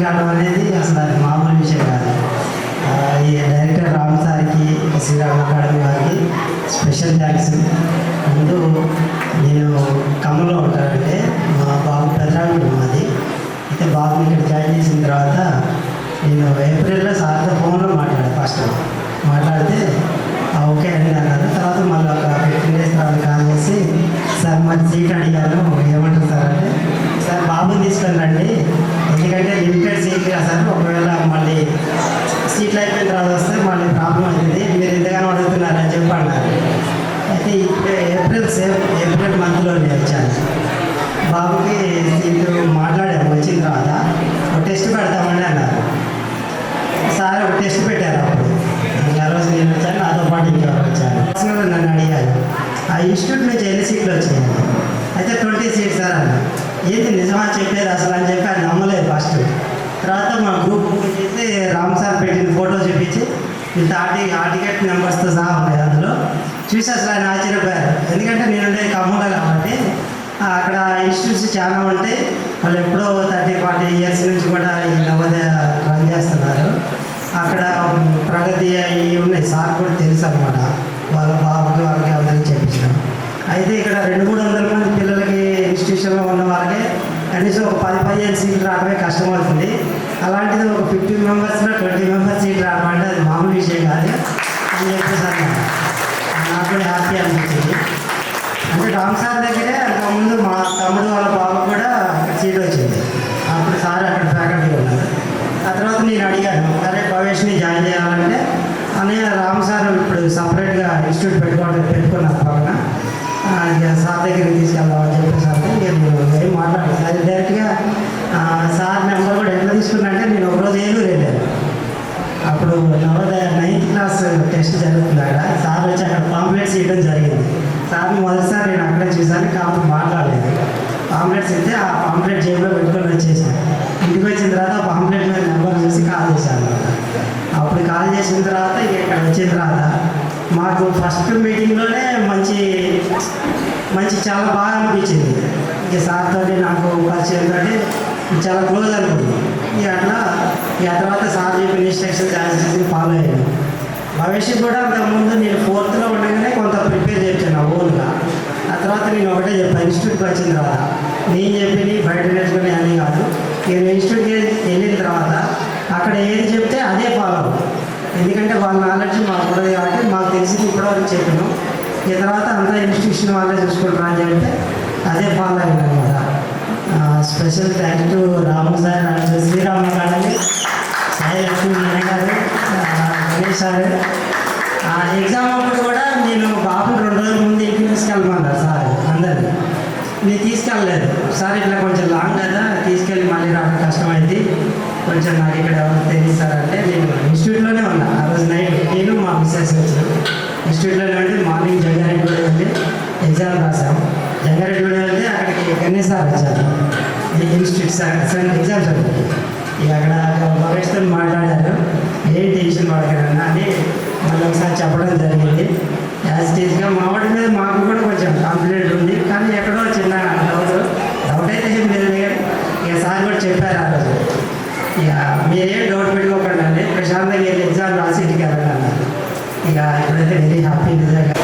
రావడం అనేది అసలు అది మామూలు విషయం కాదు. ఈ డైరెక్టర్ రామ్ సార్కి, శ్రీరామ్ అకాడమీ వారికి స్పెషల్ థ్యాంక్స్. ముందు నేను ఖమ్మంలో ఉంటానంటే మా బాబు పెదరాగుడు మాది. అయితే బాబుని ఇక్కడ జాయిన్ చేసిన తర్వాత నేను ఏప్రిల్లో సార్తో ఫోన్లో మాట్లాడాను. ఫస్ట్ మాట్లాడితే ఓకే అండి అన్నారు. తర్వాత మళ్ళీ ఒక 15 days తర్వాత కాల్ చేసి సార్ మరి సీట్ అడిగాను, ఏమంటారు సార్ అంటే, సార్ బాబుని తీసుకొని రండి, ఎందుకంటే లిమిటెడ్ సీట్ కదా సార్, ఒకవేళ మళ్ళీ సీట్లు అయిపోయిన తర్వాత వస్తే మళ్ళీ ప్రాబ్లం అవుతుంది, మీరు ఎంతగానో అడుగుతున్నారని చెప్పి అన్నారు. అయితే ఏప్రిల్ మంత్లోనే వచ్చాను. బాబుకి సీట్లు మాట్లాడాము. వచ్చిన తర్వాత ఒక టెస్ట్ పెడతామండి అన్నారు. సార్ ఒక టెస్ట్ పెట్టారు. అప్పుడు ఆ రోజు నేను వచ్చాను, నాతో పాటు ఇంకెవరు వచ్చాను. నన్ను అడిగారు ఆ ఇన్స్టిట్యూట్ నుంచి ఎన్ని సీట్లు వచ్చాయి. అయితే 20 seats సార్ అన్న. ఏంటి నిజమా చెప్పేది అసలు అని చెప్పి అది నమ్మలేదు ఫస్ట్. తర్వాత మా గ్రూప్ చేసి రామ్ సార్ పెట్టిన ఫోటో చూపించి ఇంత టికెట్ నెంబర్స్తో సహా ఉన్నాయి. అందులో చూసి అసలు ఆయన ఆశ్చర్యపోయారు. ఎందుకంటే నేను ఖమ్మంలో కాబట్టి అక్కడ ఇన్స్టిట్యూట్స్ చాలా ఉంటాయి. వాళ్ళు ఎప్పుడో 30-40 years నుంచి కూడా ఈ నవోదయ రన్ చేస్తున్నారు. అక్కడ ప్రగతి అవి ఉన్నాయి. సార్ కూడా తెలుసు అనమాట. వాళ్ళ బాబుకి వాళ్ళకి అందరికీ చెప్పించడం. అయితే ఇక్కడ 200-300 మంది పిల్లలకి ఇన్స్టిట్యూషన్లో ఉన్న వాళ్ళకి కనీసం ఒక 10-15 సీట్లు రావడమే కష్టమవుతుంది. అలాంటిది ఒక 15 members-లో 20 members సీట్లు రావడం అంటే అది మామూలు విషయం కాదు అని చెప్పేసి అన్నారు. నాకు కూడా హ్యాపీ అనిపించింది. అంటే రామ్ సార్ దగ్గరే అంతకుముందు మా తమ్ముడు వాళ్ళ బాబు కూడా సీట్ వచ్చింది. అప్పుడు సార్ అక్కడ ఫ్యాకల్టీ ఉన్నారు. ఆ తర్వాత నేను అడిగాను, సరే భవేష్ని జాయిన్ చేయాలంటే అన్నయ్య రామ్ సార్ ఇప్పుడు సపరేట్గా ఇన్స్టిట్యూట్ పెట్టుకున్నారు పక్కన, సార్ దగ్గరికి తీసుకెళ్దామని చెప్పేసి అంటే నేను ఏం మాట్లాడాను. సార్ డైరెక్ట్గా సార్ నెంబర్ కూడా ఎట్లా తీసుకున్నా అంటే నేను ఒకరోజు ఏలూరు వెళ్ళాను. అప్పుడు నవోదయ 9th class టెస్ట్ జరుగుతున్నాడు. సార్ వచ్చి అక్కడ పాంప్లెట్స్ ఇవ్వడం జరిగింది. సార్ని మొదటిసారి నేను అక్కడే చూశాను, కాబట్టి మాట్లాడలేదు. పాంప్లెట్స్ ఇస్తే ఆ పాంప్లెట్ జేబులో పెట్టుకొని వచ్చేసాను. ఇంటికి వచ్చిన తర్వాత ఆ పాంప్లెట్ మీద నెంబర్ చూసి కాల్ చేశాను అనమాట. అప్పుడు కాల్ చేసిన తర్వాత ఇక్కడ వచ్చిన తర్వాత మాకు ఫస్ట్ మీటింగ్లోనే మంచి చాలా బాగా అనిపించింది. ఇక సార్తో నాకు పరిచయం తోటి చాలా క్లోజ్ అనుకుంది. అట్లా తర్వాత సార్ చెప్పిన ఇన్స్ట్రక్షన్స్ యాజ్ ఫాలో అయ్యాను. భవిష్యత్తు కూడా అంతకుముందు నేను 4th ఉండగానే కొంత ప్రిపేర్ చేయించాను ఓన్గా. ఆ తర్వాత నేను ఒకటే చెప్పాను, ఇన్స్టిట్యూట్కి వచ్చిన తర్వాత నేను చెప్పి బయట నేర్చుకునే అని కాదు, నేను ఇన్స్టిట్యూట్కి వెళ్ళిన తర్వాత అక్కడ ఏది చెప్తే అదే ఫాలో. ఎందుకంటే వాళ్ళ నాలెడ్జ్ మాకు ఉండదు కాబట్టి మాకు తెలిసింది ఇప్పటివరకు చెప్పాను. ఈ తర్వాత అంతా ఇన్స్టిట్యూషన్ వాళ్ళే చూసుకుంటారు అని చెప్తే అదే ఫాలో అయింది అనమాట. Special thank to Ramu sir and Sriram Academy, Sai Lakshmi Meena garu, Ganesh sir. Exam అప్పుడు కూడా నేను బాబుని 2 రోజుల ముందు ఇంటికి తీసుకెళ్ళమన్నారు సార్ అందరినీ. నేను తీసుకెళ్ళలేదు. సార్ ఇట్లా కొంచెం లాంగ్ కదా, తీసుకెళ్ళి మళ్ళీ రావడం కష్టమైంది, కొంచెం నాకు ఇక్కడ ఎవరు తెలియదు సార్ అంటే నేను ఇన్స్టిట్యూట్లోనే ఉన్నా. ఆ రోజు నైట్ నేను మా మిస్సెస్ వచ్చాను. ఇన్స్టిట్యూట్లోనే ఉండి మార్నింగ్ జంగారెడ్డి వెళ్ళి ఎగ్జామ్ రాసాము. జంగారెడ్డి వెళ్తే అక్కడికి గణేష్ సార్ వచ్చారు, ఇన్స్టిట్యూట్ సార్ ఎగ్జామ్స్ అక్కడికి. ఇక అక్కడ భవేష్తో మాట్లాడారు, ఏం టెన్షన్ పడగలన్నా అని మళ్ళీ ఒకసారి చెప్పడం జరిగింది. యాజ్ టీజ్గా మా వాడి మీద మాకు కూడా కొంచెం కాన్ఫిడెంట్ ఉంది, కానీ ఎక్కడో చిన్న డౌట్ అయితే ఏం లేదు. ఇక సార్ కూడా చెప్పారు ఆ రోజు, ఇక మీరేం డౌట్ పెట్టుకోకండి, ప్రశాంతంగా ఎగ్జామ్ రాసి ఇంటికి వెళ్ళాలన్నారు. ఇక ఇప్పుడైతే వెరీ హ్యాపీ నిజంగా.